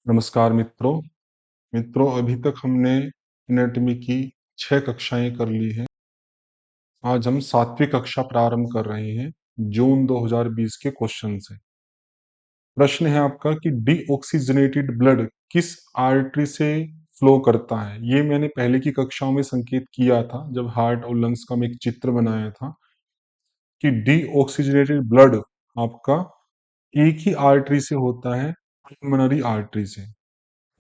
नमस्कार मित्रों। अभी तक हमने एनाटॉमी की 6 कक्षाएं कर ली हैं। आज हम 7वीं कक्षा प्रारंभ कर रहे हैं जून 2020 के क्वेश्चन से। प्रश्न है आपका कि डीऑक्सीजनेटेड ब्लड किस आर्टरी से फ्लो करता है। ये मैंने पहले की कक्षाओं में संकेत किया था जब हार्ट और लंग्स का मैं एक चित्र बनाया था कि डीऑक्सीजनेटेड ब्लड आपका एक ही आर्टरी से होता है, पल्मोनरी आर्टरी से।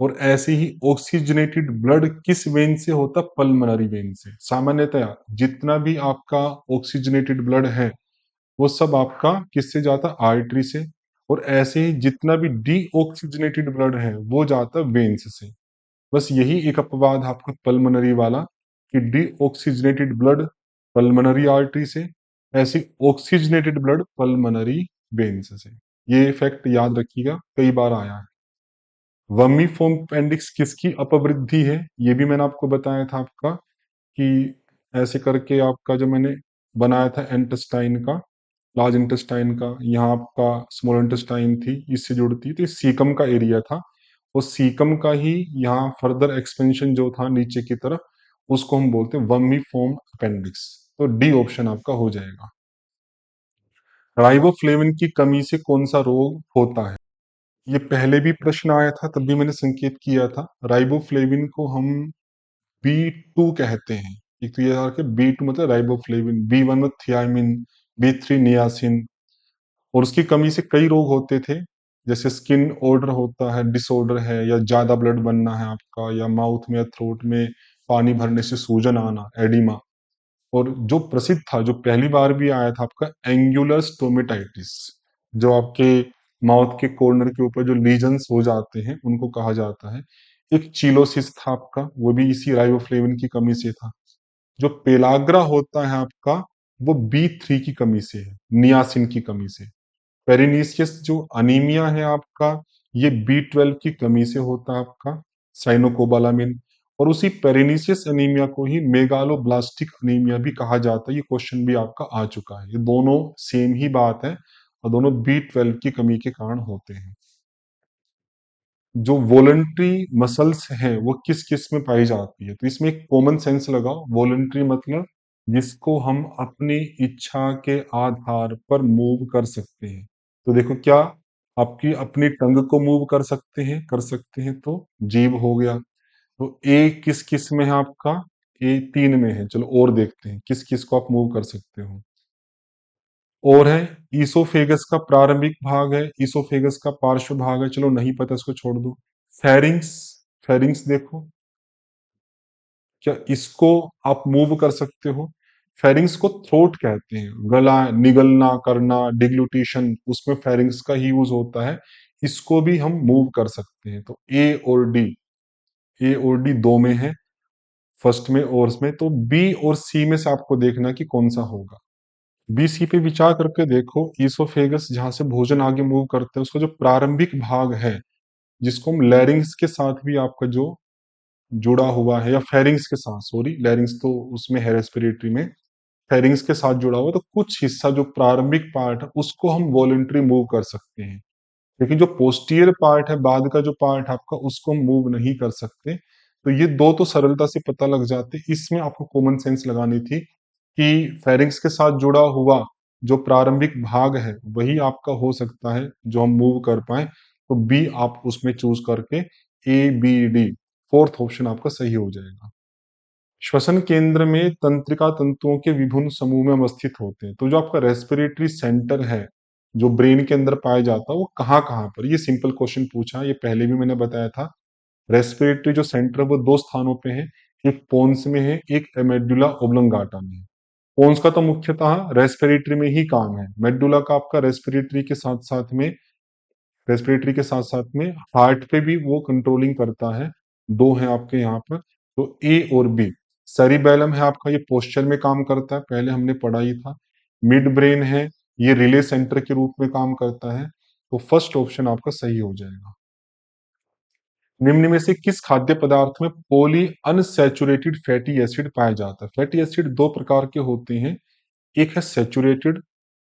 और ऐसे ही ऑक्सीजनेटेड ब्लड किस वेन से होता? पल्मोनरी वेन से। सामान्यतया जितना भी आपका ऑक्सीजनेटेड ब्लड है वो सब आपका किससे जाता? आर्टरी से। और ऐसे ही जितना भी डीऑक्सीजनेटेड ब्लड है वो जाता वेन्स से। बस यही एक अपवाद आपका पल्मोनरी वाला कि डीऑक्सीजनेटेड ब्लड पल्मोनरी आर्टरी से, ऐसे ऑक्सीजनेटेड ब्लड पल्मोनरी वेन्स से। ये फैक्ट याद रखिएगा, कई बार आया है। वर्मीफॉर्म अपेंडिक्स किसकी अपवृद्धि है? ये भी मैंने आपको बताया था आपका कि ऐसे करके आपका जो मैंने बनाया था इंटेस्टाइन का, लार्ज इंटेस्टाइन का, यहाँ आपका स्मॉल इंटेस्टाइन थी, इससे जुड़ती तो सीकम का एरिया था। और सीकम का ही यहाँ फर्दर एक्सपेंशन जो था नीचे की तरफ, उसको हम बोलते हैं वर्मीफॉर्म अपेंडिक्स। तो डी ऑप्शन आपका हो जाएगा। राइबोफ्लेविन की कमी से कौन सा रोग होता है? ये पहले भी प्रश्न आया था, तब भी मैंने संकेत किया था। राइबोफ्लेविन को हम बी2 कहते हैं। एक तो ये याद रखें, बी2 मतलब राइबोफ्लेविन, बी1 में थियामिन, बी3 नियासिन। और उसकी कमी से कई रोग होते थे, जैसे स्किन ऑर्डर होता है, डिसऑर्डर है, या ज्यादा ब्लड बनना है आपका, या माउथ में या थ्रोट में पानी भरने से सूजन आना, एडिमा। और जो प्रसिद्ध था, जो पहली बार भी आया था आपका, एंगुलर स्टोमेटाइटिस, जो आपके माउथ के कॉर्नर के ऊपर जो लीजन्स हो जाते हैं उनको कहा जाता है। एक चिलोसिस था आपका, वो भी इसी राइबोफ्लेविन की कमी से था। जो पेलाग्रा होता है आपका, वो बी3 की कमी से है, नियासिन की कमी से। पेरिनीशियस जो अनीमिया है आपका, ये बी12 की कमी से होता है आपका, साइनोकोबालामिन। और उसी पेरिनीशियस अनीमिया को ही मेगालोब्लास्टिक अनीमिया भी कहा जाता है। ये क्वेश्चन भी आपका आ चुका है। ये दोनों सेम ही बात है और दोनों बी12 की कमी के कारण होते हैं। जो वॉलंटरी मसल्स हैं वो किस किस में पाई जाती है? तो इसमें एक कॉमन सेंस लगाओ। वॉलंटरी मतलब जिसको हम अपनी इच्छा के आधार पर मूव कर सकते हैं। तो देखो, क्या आपकी अपनी टंग को मूव कर सकते हैं? कर सकते हैं, तो जीभ हो गया। तो ए किस किस में है आपका? ए 3 में है। चलो और देखते हैं किस किस को आप मूव कर सकते हो। और है ईसोफेगस का प्रारंभिक भाग है, ईसोफेगस का पार्श्व भाग है। चलो नहीं पता, इसको छोड़ दो। फेरिंग्स, फेरिंग्स देखो, क्या इसको आप मूव कर सकते हो? फेरिंग्स को थ्रोट कहते हैं। गला निगलना करना, डिग्लूटेशन, उसमें फेरिंग्स का ही यूज होता है। इसको भी हम मूव कर सकते हैं। तो ए और डी, ए और डी दो में है, फर्स्ट में और उसमें। तो बी और सी में से आपको देखना कि कौन सा होगा। बी सी पे विचार करके देखो। ईसोफेगस जहां से भोजन आगे मूव करते हैं, उसका जो प्रारंभिक भाग है, जिसको हम लैरिंग्स के साथ भी आपका जो जुड़ा हुआ है, या फेरिंग्स के साथ, सॉरी लैरिंग्स तो उसमें है रेस्पिरेटरी में, फेरिंग्स के साथ जुड़ा हुआ, तो कुछ हिस्सा जो प्रारंभिक पार्ट है उसको हम वॉलंटरी मूव कर सकते हैं। लेकिन जो पोस्टीरियर पार्ट है, बाद का जो पार्ट आपका, उसको हम मूव नहीं कर सकते। तो ये दो तो सरलता से पता लग जाते। इसमें आपको कॉमन सेंस लगानी थी कि फेरिंग्स के साथ जुड़ा हुआ जो प्रारंभिक भाग है वही आपका हो सकता है जो हम मूव कर पाए। तो बी आप उसमें चूज करके A B D, fourth option आपका सही हो जाएगा। श्वसन केंद्र में तंत्रिका तंतुओं के विभिन्न समूह में अवस्थित होते हैं। तो जो आपका रेस्पिरेटरी सेंटर है, जो ब्रेन के अंदर पाया जाता है, वो कहाँ कहाँ पर? ये सिंपल क्वेश्चन पूछा है, ये पहले भी मैंने बताया था। रेस्पिरेटरी जो सेंटर है वो दो स्थानों पे है, एक पोन्स में है, एक मेडुला ओब्लंगाटा में है। पोन्स का तो मुख्यतः रेस्पिरेटरी में ही काम है। मेडुला का आपका रेस्पिरेटरी के साथ साथ में हार्ट पे भी वो कंट्रोलिंग करता है। दो है आपके यहाँ पर। तो ए और बी। सेरिबेलम है आपका, ये पोस्चर में काम करता है, पहले हमने पढ़ा ही था। मिड ब्रेन है, ये रिले सेंटर के रूप में काम करता है। तो फर्स्ट ऑप्शन आपका सही हो जाएगा। निम्न में से किस खाद्य पदार्थ में पॉली अनसैचुरेटेड फैटी एसिड पाया जाता है? फैटी एसिड दो प्रकार के होते हैं। एक है सैचुरेटेड।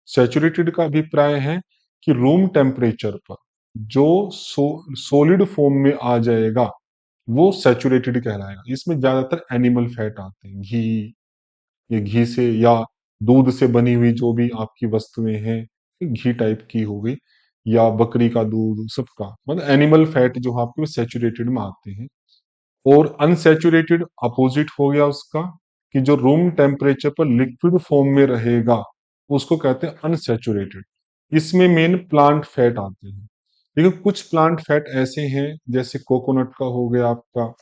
सैचुरेटेड का अभिप्राय है कि रूम टेम्परेचर पर जो सॉलिड फॉर्म में आ जाएगा वो सैचुरेटेड कहलाएगा। इसमें ज्यादातर एनिमल फैट आते हैं, घी, या घी से या दूध से बनी हुई जो भी आपकी वस्तुएं हैं, घी टाइप की हो गई, या बकरी का दूध, सबका मतलब एनिमल फैट जो आपके सैचुरेटेड में आते हैं। और अनसैचुरेटेड अपोजिट हो गया उसका, कि जो रूम टेम्परेचर पर लिक्विड फॉर्म में रहेगा उसको कहते हैं अनसैचुरेटेड। इसमें मेन प्लांट फैट आते हैं। लेकिन कुछ प्लांट फैट ऐसे हैं, जैसे कोकोनट का हो गया आपका,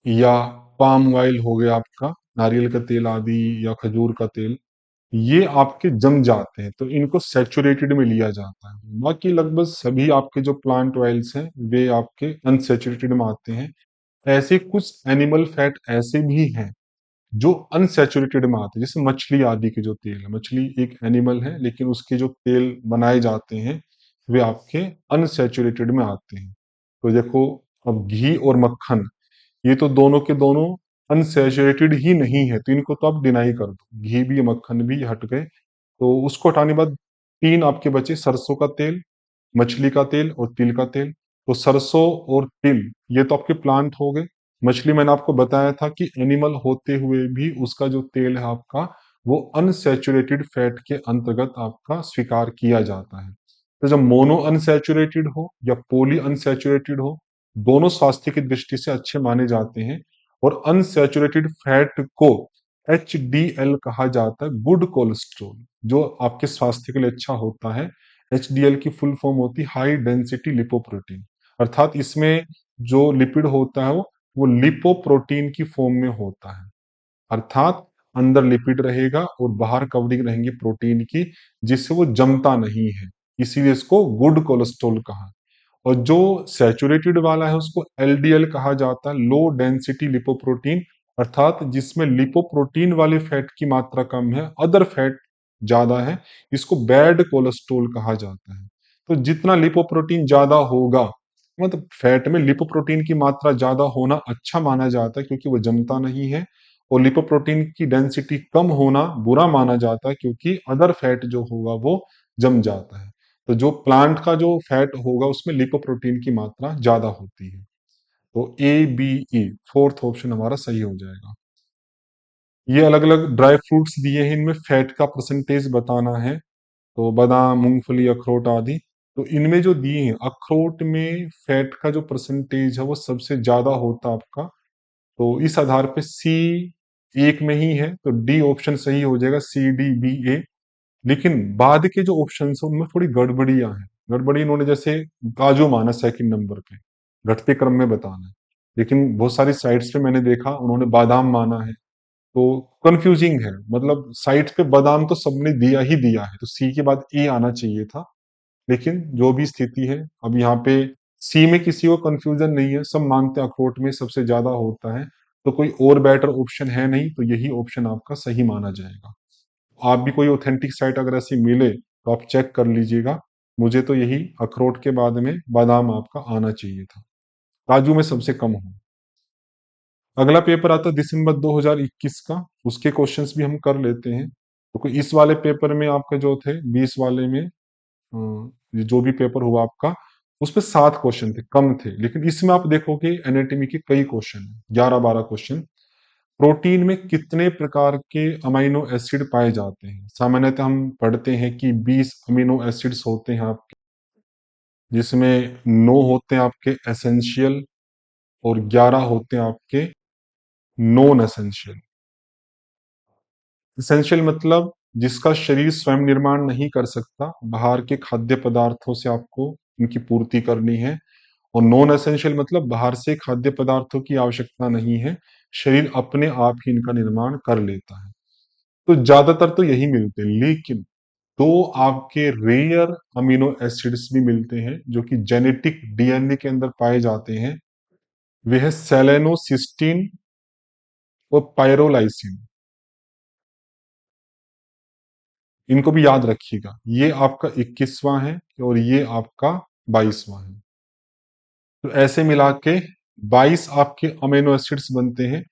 या पाम ऑयल हो गया आपका, नारियल का तेल आदि, या खजूर का तेल, ये आपके जम जाते हैं तो इनको सैचुरेटेड में लिया जाता है। बाकी लगभग सभी आपके जो प्लांट ऑयल्स हैं वे आपके अनसैचुरेटेड में आते हैं। ऐसे कुछ एनिमल फैट ऐसे भी हैं जो अनसैचुरेटेड में आते हैं, जैसे मछली आदि के जो तेल है, मछली एक एनिमल है लेकिन उसके जो तेल बनाए जाते हैं वे आपके अनसैचुरेटेड में आते हैं। तो देखो, अब घी और मक्खन, ये तो दोनों के दोनों अनसैचुरेटेड ही नहीं है, तो इनको तो आप डिनाई कर दो, घी भी मक्खन भी हट गए। तो उसको हटाने के बाद तीन आपके बचे, सरसों का तेल, मछली का तेल और तिल का तेल। तो सरसों और तिल ये तो आपके प्लांट हो गए। मछली मैंने आपको बताया था कि एनिमल होते हुए भी उसका जो तेल है आपका, वो अनसैचुरेटेड फैट के अंतर्गत आपका स्वीकार किया जाता है। तो जब मोनो अनसैचुरेटेड हो या पोली अनसैचुरेटेड हो, दोनों स्वास्थ्य की दृष्टि से अच्छे माने जाते हैं। और अनसैचुरेटेड फैट को HDL कहा जाता है, गुड कोलेस्ट्रॉल, जो आपके स्वास्थ्य के लिए अच्छा होता है। HDL की फुल फॉर्म होती है हाई डेंसिटी लिपोप्रोटीन, अर्थात इसमें जो लिपिड होता है वो लिपोप्रोटीन की फॉर्म में होता है। अर्थात अंदर लिपिड रहेगा और बाहर कवरिंग रहेंगी प्रोटीन की, जिससे वो जमता नहीं है, इसीलिए इसको गुड कोलेस्ट्रॉल कहा। और जो सैचुरेटेड वाला है उसको LDL कहा जाता है, लो डेंसिटी लिपोप्रोटीन, अर्थात जिसमें लिपोप्रोटीन वाले फैट की मात्रा कम है, अदर फैट ज्यादा है, इसको बैड कोलेस्ट्रॉल कहा जाता है। तो जितना लिपोप्रोटीन ज्यादा होगा, मतलब फैट में लिपोप्रोटीन की मात्रा ज्यादा होना अच्छा माना जाता है क्योंकि वो जमता नहीं है। और लिपोप्रोटीन की डेंसिटी कम होना बुरा माना जाता है क्योंकि अदर फैट जो होगा वो जम जाता है। तो जो प्लांट का जो फैट होगा उसमें लिपोप्रोटीन की मात्रा ज्यादा होती है। तो ABE फोर्थ ऑप्शन हमारा सही हो जाएगा। ये अलग अलग ड्राई फ्रूट्स दिए हैं, इनमें फैट का परसेंटेज बताना है। तो बादाम, मूंगफली, अखरोट आदि। तो इनमें जो दिए हैं, अखरोट में फैट का जो परसेंटेज है वो सबसे ज्यादा होता है आपका। तो इस आधार पे सी एक में ही है, तो डी ऑप्शन सही हो जाएगा, CDBA। लेकिन बाद के जो ऑप्शन है उनमें थोड़ी गड़बड़ियां हैं। गड़बड़ी इन्होंने जैसे काजू माना सेकंड नंबर पे, घटते क्रम में बताना है। लेकिन बहुत सारी साइट्स पे मैंने देखा उन्होंने बादाम माना है। तो कंफ्यूजिंग है, मतलब साइट पे बादाम तो सबने दिया ही दिया है, तो सी के बाद ए आना चाहिए था। लेकिन जो भी स्थिति है, अब यहाँ पे सी में किसी को कंफ्यूजन नहीं है, सब मानते हैं अखरोट में सबसे ज्यादा होता है। तो कोई और बेटर ऑप्शन है नहीं, तो यही ऑप्शन आपका सही माना जाएगा। आप भी कोई ऑथेंटिक साइट अगर ऐसी मिले तो आप चेक कर लीजिएगा। मुझे तो यही अखरोट के बाद में बादाम आपका आना चाहिए था, काजू में सबसे कम हो। अगला पेपर आता है दिसंबर 2021 का, उसके क्वेश्चंस भी हम कर लेते हैं। तो कोई इस वाले पेपर में आपका जो थे 20 वाले में, ये जो भी पेपर हुआ आपका, उस पे 7 क्वेश्चन थे, कम थे। लेकिन इसमें आप देखोगे एनाटॉमी के कई क्वेश्चन, 11-12 क्वेश्चन। प्रोटीन में कितने प्रकार के अमीनो एसिड पाए जाते हैं? सामान्यतः हम पढ़ते हैं कि 20 अमीनो एसिड्स होते हैं आपके, जिसमें 9 होते हैं आपके एसेंशियल और 11 होते हैं आपके नॉन एसेंशियल। एसेंशियल मतलब जिसका शरीर स्वयं निर्माण नहीं कर सकता, बाहर के खाद्य पदार्थों से आपको इनकी पूर्ति करनी है। और नॉन एसेंशियल मतलब बाहर से खाद्य पदार्थों की आवश्यकता नहीं है, शरीर अपने आप ही इनका निर्माण कर लेता है। तो ज्यादातर तो यही मिलते हैं, लेकिन दो आपके रेयर अमीनो एसिड्स भी मिलते हैं जो कि जेनेटिक DNA के अंदर पाए जाते हैं। वे है सेलेनोसिस्टीन और पायरोलाइसिन। इनको भी याद रखिएगा, ये आपका 21वां है और ये आपका 22वां है। तो ऐसे मिला के 22 आपके अमीनो एसिड्स बनते हैं।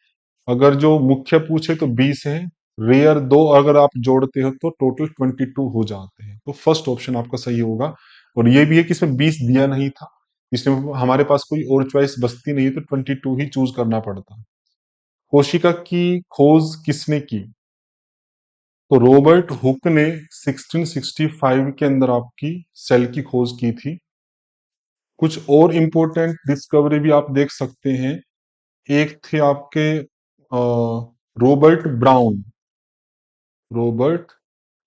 अगर जो मुख्य पूछे तो 20 है, रेयर दो अगर आप जोड़ते हो तो टोटल 22 हो जाते हैं। तो फर्स्ट ऑप्शन आपका सही होगा, और ये भी है कि इसमें 20 दिया नहीं था, इसमें हमारे पास कोई और चॉइस बचती नहीं है, तो 22 ही चूज करना पड़ता है। कोशिका की खोज किसने की? तो रॉबर्ट हुक ने 1665 के अंदर आपकी सेल की खोज की थी। कुछ और इंपॉर्टेंट डिस्कवरी भी आप देख सकते हैं। एक थे आपके रॉबर्ट ब्राउन। रॉबर्ट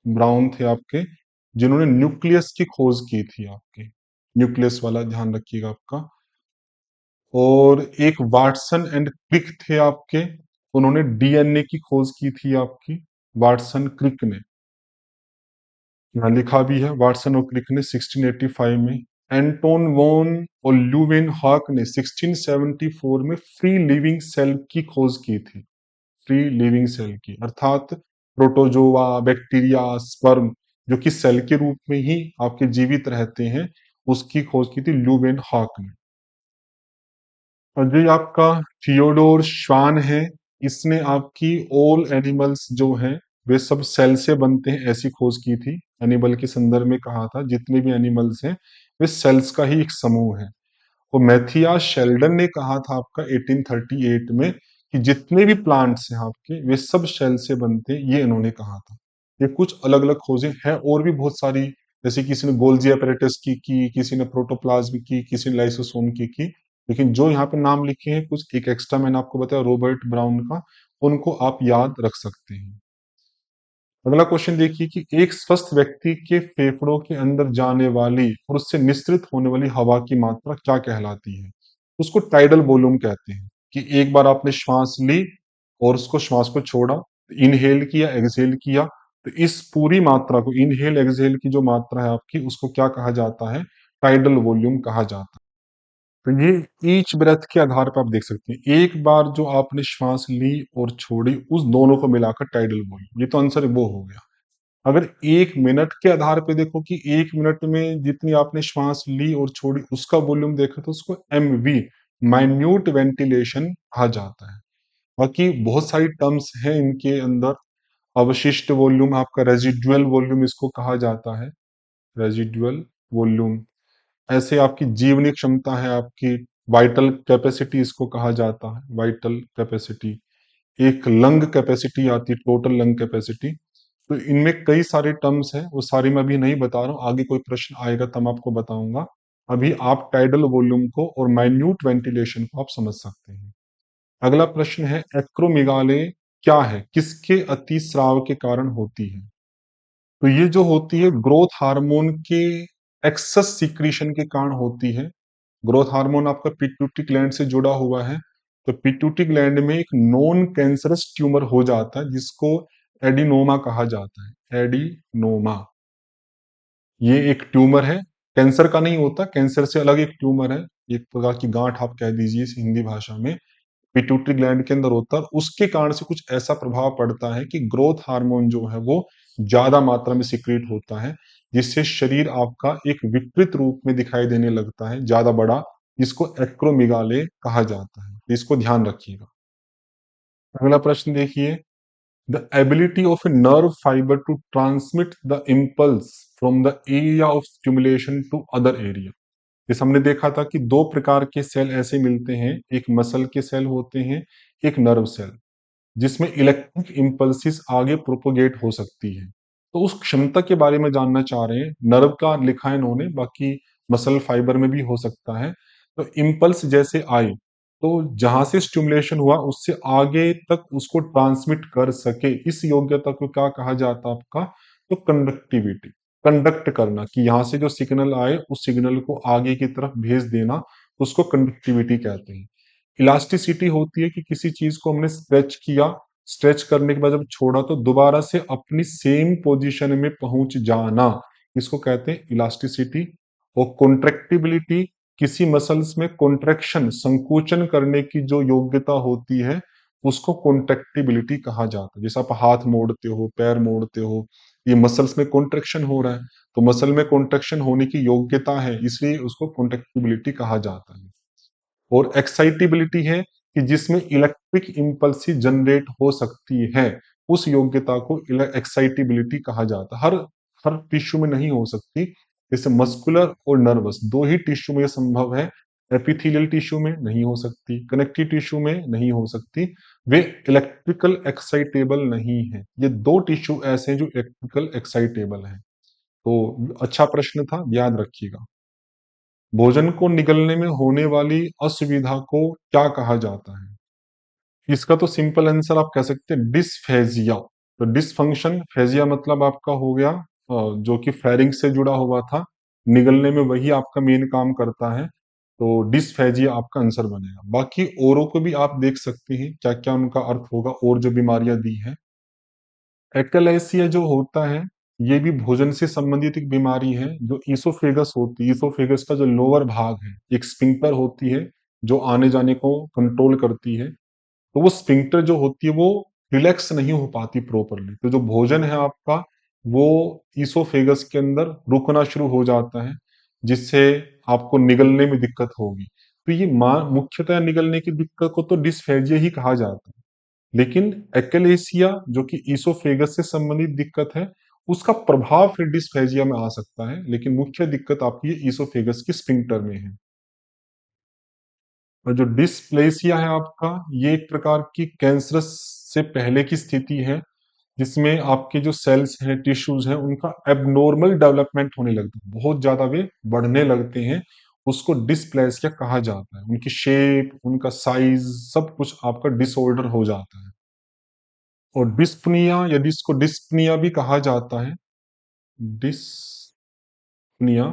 ब्राउन थे आपके, जिन्होंने न्यूक्लियस की खोज की थी आपके, न्यूक्लियस वाला ध्यान रखिएगा आपका। और एक वाटसन एंड क्रिक थे आपके, उन्होंने डीएनए की खोज की थी आपकी, वाटसन क्रिक ने। यहाँ लिखा भी है वाटसन और क्रिक ने 1685 में। एंटोन वॉन और ल्यूवेन हॉक ने 1674 में फ्री लिविंग सेल की खोज की थी, फ्री लिविंग सेल की, अर्थात प्रोटोजोआ, बैक्टीरिया, स्पर्म, जो कि सेल के रूप में ही आपके जीवित रहते हैं, उसकी खोज की थी ल्यूवेन हॉक ने। और जो ये आपका थियोडोर श्वान है, इसने आपकी ऑल एनिमल्स जो हैं वे सब सेल से बनते हैं ऐसी खोज की थी। एनिमल के संदर्भ में कहा था जितने भी एनिमल्स हैं वे सेल्स का ही एक समूह है। और मैथियास शेल्डन ने कहा था आपका 1838 में कि जितने भी प्लांट्स हैं आपके वे सब सेल से बनते हैं, ये इन्होंने कहा था। ये कुछ अलग अलग खोजें हैं, और भी बहुत सारी, जैसे किसी ने गोल्जी apparatus की, किसी ने प्रोटोप्लाज्म की, किसी ने लाइसोसोम की। लेकिन जो यहाँ पे नाम लिखे हैं कुछ एक एक्स्ट्रा मैंने आपको बताया रॉबर्ट ब्राउन का, उनको आप याद रख सकते हैं। अगला क्वेश्चन देखिए कि एक स्वस्थ व्यक्ति के फेफड़ों के अंदर जाने वाली और उससे निस्सृत होने वाली हवा की मात्रा क्या कहलाती है? उसको टाइडल वॉल्यूम कहते हैं। कि एक बार आपने श्वास ली और उसको श्वास को छोड़ा, इनहेल किया, एक्सहेल किया, तो इस पूरी मात्रा को, इनहेल एक्सहेल की जो मात्रा है आपकी, उसको क्या कहा जाता है? टाइडल वॉल्यूम कहा जाता है। तो ये ईच ब्रेथ के आधार पर आप देख सकते हैं, एक बार जो आपने श्वास ली और छोड़ी, उस दोनों को मिलाकर टाइडल वॉल्यूम, ये तो आंसर वो हो गया। अगर 1 मिनट के आधार पे देखो कि 1 मिनट में जितनी आपने श्वास ली और छोड़ी उसका वॉल्यूम देखो, तो उसको एमवी, माइन्यूट वेंटिलेशन कहा जाता है। बाकी बहुत सारी टर्म्स हैं इनके अंदर। अवशिष्ट वॉल्यूम, आपका रेजिडुअल वॉल्यूम इसको कहा जाता है, रेजिडुअल वॉल्यूम। ऐसे आपकी जीवनी क्षमता है आपकी, वाइटल कैपेसिटी इसको कहा जाता है, वाइटल कैपेसिटी। एक लंग कैपेसिटी आती है, टोटल लंग कैपेसिटी। तो इनमें कई सारे टर्म्स हैं, वो सारी मैं अभी नहीं बता रहा हूँ, आगे कोई प्रश्न आएगा तब आपको बताऊंगा। अभी आप टाइडल वॉल्यूम को और माइन्यूट वेंटिलेशन को आप समझ सकते हैं। अगला प्रश्न है एक्रोमेगाले क्या है, किसके अतिस्राव के कारण होती है? तो ये जो होती है ग्रोथ हार्मोन के एक्सेस सिक्रीशन के कारण होती है। ग्रोथ हार्मोन आपका पिट्यूटरी ग्लैंड से जुड़ा हुआ है, तो पिट्यूटरी ग्लैंड में एक नॉन कैंसरस ट्यूमर हो जाता है जिसको एडिनोमा कहा जाता है, एडिनोमा। ये एक ट्यूमर है, कैंसर का नहीं होता, कैंसर से अलग एक ट्यूमर है, एक प्रकार की गांठ आप कह दीजिए इस हिंदी भाषा में, पिट्यूटरी ग्लैंड के अंदर होता है। उसके कारण से कुछ ऐसा प्रभाव पड़ता है कि ग्रोथ हार्मोन जो है वो ज्यादा मात्रा में सिक्रीट होता है, जिससे शरीर आपका एक विकृत रूप में दिखाई देने लगता है, ज्यादा बड़ा, जिसको एक्रोमेगाले कहा जाता है। तो इसको ध्यान रखिएगा। अगला प्रश्न देखिए, the ability of a nerve fibre to transmit the impulse from the area of stimulation to other area. जैसे हमने देखा था कि दो प्रकार के सेल ऐसे मिलते हैं, एक मसल के सेल होते हैं, एक नर्व सेल, जिसमें इलेक्ट्रिक इम्पल्सिस आगे प्रोपोगेट हो सकती है। तो उस क्षमता के बारे में जानना चाह रहे हैं, नर्व का लिखा है इन्होंने, बाकी मसल फाइबर में भी हो सकता है। तो इम्पल्स जैसे आई, तो जहां से स्टिमुलेशन हुआ उससे आगे तक उसको ट्रांसमिट कर सके, इस योग्यता को क्या कहा जाता है आपका? तो कंडक्टिविटी, कंडक्ट करना, कि यहां से जो सिग्नल आए उस सिग्नल को आगे की तरफ भेज देना, उसको कंडक्टिविटी कहते हैं। इलास्टिसिटी होती है कि किसी चीज को हमने स्ट्रेच किया, स्ट्रेच करने के बाद जब छोड़ा तो दोबारा से अपनी सेम पोजीशन में पहुंच जाना, इसको कहते हैं इलास्टिसिटी। और कॉन्ट्रेक्टिबिलिटी, किसी मसल्स में कॉन्ट्रैक्शन, संकोचन करने की जो योग्यता होती है, उसको कॉन्ट्रेक्टिबिलिटी कहा जाता है। जैसे आप हाथ मोड़ते हो, पैर मोड़ते हो, ये मसल्स में कॉन्ट्रैक्शन हो रहा है, तो मसल में कॉन्ट्रैक्शन होने की योग्यता है, इसलिए उसको कॉन्ट्रेक्टिबिलिटी कहा जाता है। और एक्साइटिबिलिटी है कि जिसमें इलेक्ट्रिक इम्पल्स जनरेट हो सकती है, उस योग्यता को एक्साइटिबिलिटी कहा जाता है। हर हर टिश्यू में नहीं हो सकती, जैसे मस्कुलर और नर्वस दो ही टिश्यू में ये संभव है, एपिथेलियल टिश्यू में नहीं हो सकती, कनेक्टिव टिश्यू में नहीं हो सकती, वे इलेक्ट्रिकल एक्साइटेबल नहीं है। ये दो टिश्यू ऐसे हैं जो इलेक्ट्रिकल एक्साइटेबल है। तो अच्छा प्रश्न था, याद रखिएगा। भोजन को निगलने में होने वाली असुविधा को क्या कहा जाता है? इसका तो सिंपल आंसर आप कह सकते हैं डिस्फेजिया। तो डिसफंक्शन, फेजिया मतलब आपका हो गया जो कि फेरिंग्स से जुड़ा हुआ था, निगलने में वही आपका मेन काम करता है। तो डिसफेजिया आपका आंसर बनेगा। बाकी औरों को भी आप देख सकते हैं क्या क्या उनका अर्थ होगा, और जो बीमारियां दी हैं। एक्लेसिया जो होता है, ये भी भोजन से संबंधित एक बीमारी है जो ईसोफेगस होती है। ईसोफेगस का जो लोअर भाग है, एक स्पिंक्टर होती है जो आने जाने को कंट्रोल करती है। तो वो स्फिंक्टर जो होती है वो रिलैक्स नहीं हो पाती प्रॉपरली, तो जो भोजन है आपका वो ईसोफेगस के अंदर रुकना शुरू हो जाता है, जिससे आपको निगलने में दिक्कत होगी। तो ये मुख्यतः निगलने की दिक्कत को तो डिस्फेजिया ही कहा जाता है। लेकिन एक्लेसिया जो कि ईसोफेगस से संबंधित दिक्कत है, उसका प्रभाव फिर डिस्फेजिया में आ सकता है, लेकिन मुख्य दिक्कत आपकी ये ईसोफेगस की स्फिंक्टर में है। और जो डिस्प्लेसिया है आपका, ये एक प्रकार की कैंसरस से पहले की स्थिति है, जिसमें आपके जो सेल्स हैं, टिश्यूज हैं, उनका एबनॉर्मल डेवलपमेंट होने लगता है, बहुत ज्यादा वे बढ़ने लगते हैं। उसको डिस्प्लेसिया कहा जाता है। उनकी शेप, उनका साइज, सब कुछ आपका डिसऑर्डर हो जाता है। और डिस्पनिया, यदि इसको डिस्पनिया भी कहा जाता है, डिस निया,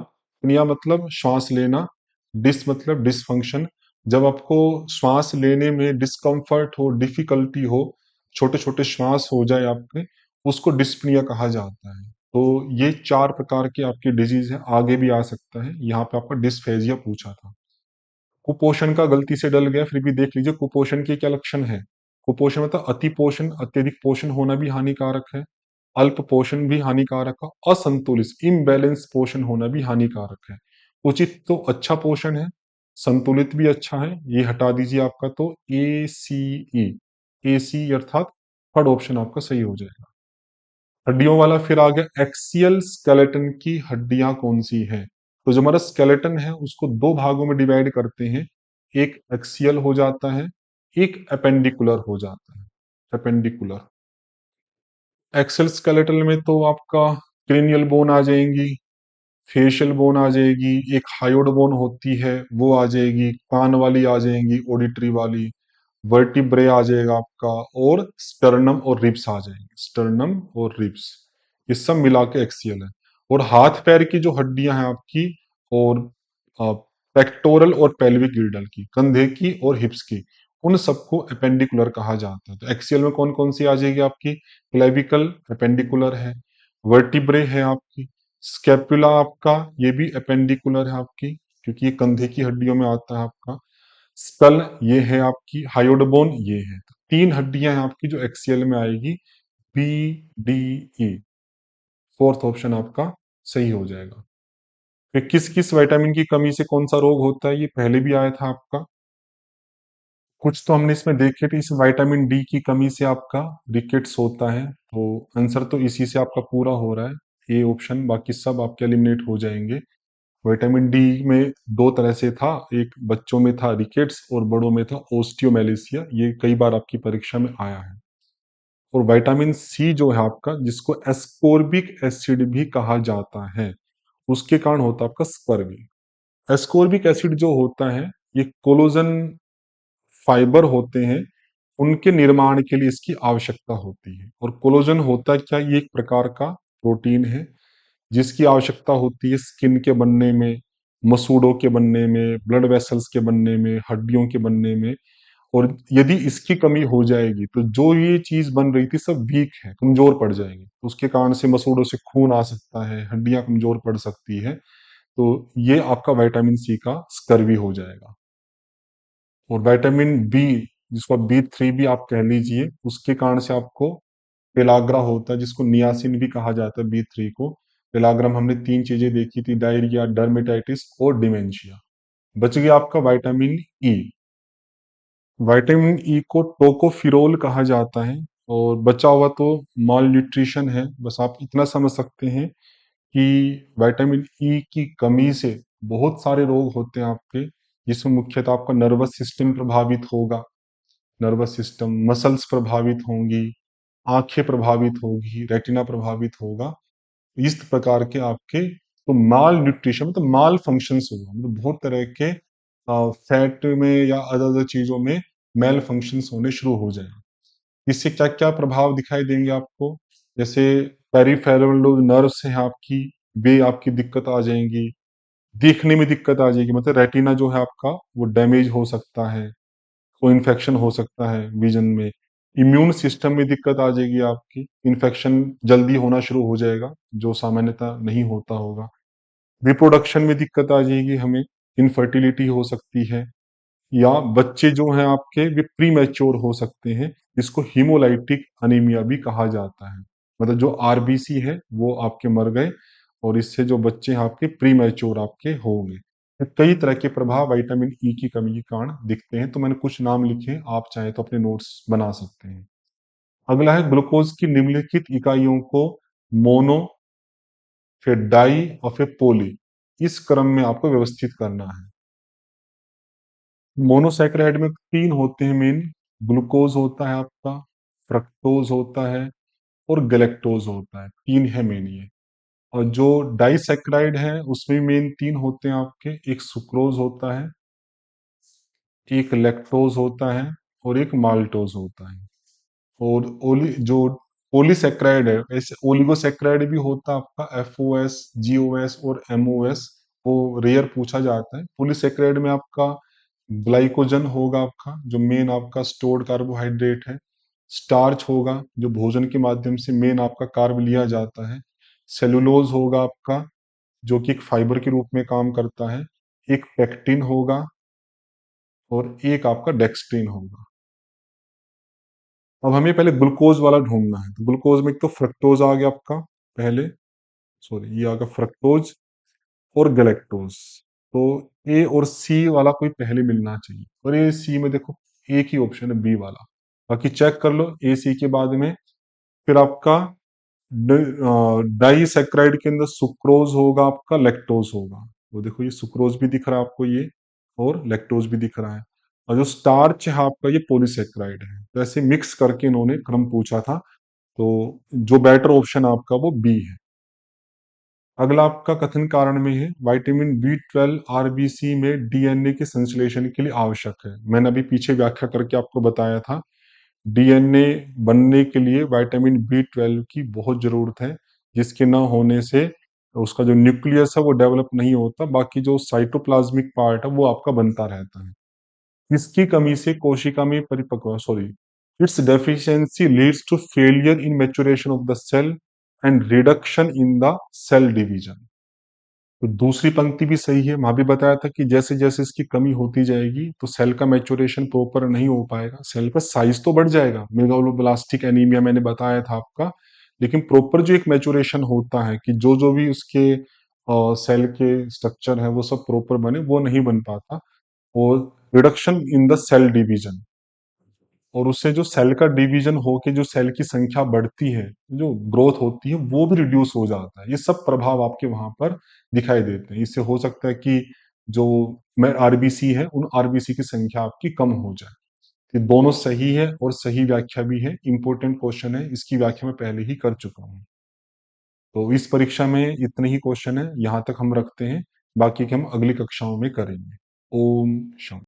निया मतलब श्वास लेना, डिस मतलब डिसफंक्शन। जब आपको श्वास लेने में डिस्कम्फर्ट हो, डिफिकल्टी हो, छोटे छोटे श्वास हो जाए आपके, उसको डिस्पनिया कहा जाता है। तो ये चार प्रकार के आपकी डिजीज है, आगे भी आ सकता है। यहाँ पे आपका डिस्फेजिया पूछा था। कुपोषण का गलती से डल गया, फिर भी देख लीजिए कुपोषण के क्या लक्षण है। कुपोषण मतलब अति पोषण, अत्यधिक पोषण होना भी हानिकारक है। अल्प पोषण भी हानिकारक है। असंतुलित इम्बैलेंस पोषण होना भी हानिकारक है। उचित तो अच्छा पोषण है, संतुलित भी अच्छा है, ये हटा दीजिए आपका। तो ए सी अर्थात थर्ड ऑप्शन आपका सही हो जाएगा। हड्डियों वाला फिर आ गया एक्सियल स्केलेटन की हड्डियां कौन सी है। तो जो हमारा स्केलेटन है उसको दो भागों में डिवाइड करते हैं, एक एक्सियल हो जाता है, एक अपेंडिकुलर हो जाता है। अपेंडिकुलर, एक्सेल स्केलेटल में तो आपका क्रेनियल बोन आ जाएंगी, फेशियल बोन आ जाएगी, एक हायोड बोन होती है वो आ जाएगी, कान वाली आ जाएंगी, ऑडिटरी वाली, वर्टिब्रे आ जाएगा आपका, और स्टर्नम और रिब्स आ जाएंगे। स्टर्नम और रिब्स, ये सब मिला के एक्सियल है। और हाथ पैर की जो हड्डियां हैं आपकी, और पेक्टोरल और पेल्विक गिल्डल की, कंधे की और हिप्स की, उन सबको अपेंडिकुलर कहा जाता है। तो एक्सियल में कौन कौन सी आ जाएगी आपकी, क्लेविकल अपेंडिकुलर है, वर्टिब्रे है आपकी, स्केपुला आपका ये भी अपेंडिकुलर है आपकी, क्योंकि ये कंधे की हड्डियों में आता है आपका। स्कल ये है आपकी, हायोडबोन ये है। तो तीन हड्डियां हैं आपकी जो एक्सियल में आएगी, बी, डी, ई। फोर्थ ऑप्शन आपका सही हो जाएगा। फिर किस किस विटामिन की कमी से कौन सा रोग होता है, ये पहले भी आया था आपका। कुछ तो हमने इसमें देखे थे, इस विटामिन डी की कमी से आपका रिकेट्स होता है। तो आंसर तो इसी से आपका पूरा हो रहा है, ए ऑप्शन। बाकी सब आपके एलिमिनेट हो जाएंगे। विटामिन डी में दो तरह से था, एक बच्चों में था रिकेट्स और बड़ों में था ओस्टियोमेलेसिया। ये कई बार आपकी परीक्षा में आया है। और विटामिन सी जो है आपका, जिसको एस्कोर्बिक एसिड भी कहा जाता है, उसके कारण होता है आपका स्कर्वी। एस्कोर्बिक एसिड जो होता है, ये कोलोजन फाइबर होते हैं, उनके निर्माण के लिए इसकी आवश्यकता होती है। और कोलोजन होता क्या, ये एक प्रकार का प्रोटीन है जिसकी आवश्यकता होती है स्किन के बनने में, मसूड़ों के बनने में, ब्लड वेसल्स के बनने में, हड्डियों के बनने में। और यदि इसकी कमी हो जाएगी तो जो ये चीज बन रही थी सब वीक है, कमजोर पड़ जाएगी। तो उसके कारण से मसूड़ों से खून आ सकता है, हड्डियां कमजोर पड़ सकती है। तो ये आपका विटामिन सी का स्कर्वी हो जाएगा। और विटामिन बी, जिसको बी3 भी आप कह लीजिए, उसके कारण से आपको पेलाग्रा होता है, जिसको नियासिन भी कहा जाता है बी3 को। पेलाग्राम हमने तीन चीजें देखी थी, डायरिया, डर्मेटाइटिस और डिमेंशिया। बच गया आपका विटामिन ई। विटामिन ई को टोकोफिरोल कहा जाता है। और बचा हुआ तो माल न्यूट्रिशन है, बस आप इतना समझ सकते हैं कि विटामिन ई की कमी से बहुत सारे रोग होते हैं आपके, जिसमें मुख्यतः आपका नर्वस सिस्टम प्रभावित होगा, नर्वस सिस्टम, मसल्स प्रभावित होंगी, आंखें प्रभावित होगी, रेटिना प्रभावित होगा। इस प्रकार के आपके तो माल न्यूट्रिशन मतलब माल फंक्शंस होगा, मतलब बहुत तरह के फैट में या अदर अदर चीजों में मेल फंक्शंस होने शुरू हो जाएंगे। इससे क्या क्या प्रभाव दिखाई देंगे आपको, जैसे पेरिफेरल नर्व्स हैं आपकी, वे आपकी दिक्कत आ जाएंगी, देखने में दिक्कत आ जाएगी, मतलब रेटिना जो है आपका वो डैमेज हो सकता है, कोई इन्फेक्शन हो सकता है विजन में। इम्यून सिस्टम में दिक्कत आ जाएगी आपकी, इन्फेक्शन जल्दी होना शुरू हो जाएगा जो सामान्यतः नहीं होता होगा। रिप्रोडक्शन में दिक्कत आ जाएगी हमें, इनफर्टिलिटी हो सकती है, या बच्चे जो हैं आपके वे प्री मैच्योर हो सकते हैं, इसको हीमोलाइटिक अनीमिया भी कहा जाता है। मतलब जो आरबीसी है वो आपके मर गए और इससे जो बच्चे हैं आपके प्री मैच्योर आपके हो गए। तो कई तरह के प्रभाव विटामिन ई की कमी के कारण दिखते हैं, तो मैंने कुछ नाम लिखे, आप चाहे तो अपने नोट्स बना सकते हैं। अगला है ग्लूकोज की निम्नलिखित इकाइयों को मोनो, फिर डाई और फिर पोली, इस क्रम में आपको व्यवस्थित करना है। मोनोसैकेराइड में तीन होते हैं मेन, ग्लूकोज होता है आपका, फ्रक्टोज होता है और गैलेक्टोज होता है, तीन है मेन ये। और जो डाइसैकेराइड है उसमें मेन तीन होते हैं आपके, एक सुक्रोज होता है, एक लैक्टोज होता है और एक माल्टोज होता है। और ओली जो पोलीसैकेराइड है, ऐसे ओलिगोसैकेराइड भी होता है आपका, एफओएस, जीओएस और एमओएस, वो रेयर पूछा जाता है। पोलीसैकेराइड में आपका ग्लाइकोजन होगा आपका, जो मेन आपका स्टोर्ड कार्बोहाइड्रेट है, स्टार्च होगा जो भोजन के माध्यम से मेन आपका कार्ब लिया जाता है, सेलुलोज होगा आपका जो कि एक फाइबर के रूप में काम करता है, एक पेक्टिन होगा और एक आपका डेक्सट्रिन होगा। अब हमें पहले ग्लूकोज वाला ढूंढना है, तो ग्लूकोज में एक तो फ्रक्टोज आ गया आपका पहले, सॉरी ये आ गया फ्रक्टोज और गैलेक्टोज। तो ए और सी वाला कोई पहले मिलना चाहिए, और ए सी में देखो एक ही ऑप्शन है बी वाला, बाकी चेक कर लो ए सी के बाद में। फिर आपका डाइसैकेराइड के अंदर सुक्रोज होगा आपका, लैक्टोज होगा, तो देखो ये सुक्रोज भी दिख रहा है आपको ये, और लैक्टोज भी दिख रहा है। और जो स्टार्च है आपका ये पॉलीसैकेराइड है, तो ऐसे मिक्स करके इन्होंने क्रम पूछा था, तो जो बेटर ऑप्शन आपका वो बी है। अगला आपका कथन कारण में है, विटामिन बी 12 आरबीसी में डीएनए के संश्लेषण के लिए आवश्यक है। मैंने अभी पीछे व्याख्या करके आपको बताया था, डीएनए बनने के लिए विटामिन बी 12 की बहुत जरूरत है, जिसके न होने से उसका जो न्यूक्लियस है वो डेवलप नहीं होता, बाकी जो साइटोप्लाज्मिक पार्ट है वो आपका बनता रहता है। इसकी कमी से कोशिका में परिपक्व, sorry, it's deficiency leads to failure in maturation of the cell and reduction in the cell division. तो दूसरी पंक्ति भी सही है, वहां भी बताया था कि जैसे जैसे इसकी कमी होती जाएगी तो सेल का मैच्योरेशन प्रॉपर नहीं हो पाएगा, सेल का साइज तो बढ़ जाएगा, मेगालोब्लास्टिक एनीमिया मैंने बताया था आपका, लेकिन प्रॉपर जो एक मैच्योरेशन होता है कि जो जो भी उसके सेल के स्ट्रक्चर है वो सब प्रॉपर बने, वो नहीं बन पाता। और reduction in the cell division, और उससे जो सेल का डिवीजन होके जो सेल की संख्या बढ़ती है, जो ग्रोथ होती है वो भी रिड्यूस हो जाता है। ये सब प्रभाव आपके वहां पर दिखाई देते हैं। इससे हो सकता है कि जो आरबीसी है उन आरबीसी की संख्या आपकी कम हो जाए। ये दोनों सही है और सही व्याख्या भी है, इंपॉर्टेंट क्वेश्चन है, इसकी व्याख्या मैं पहले ही कर चुका हूँ। तो इस परीक्षा में इतने ही क्वेश्चन है, यहाँ तक हम रखते हैं, बाकी के हम अगली कक्षाओं में करेंगे। ओम शांति।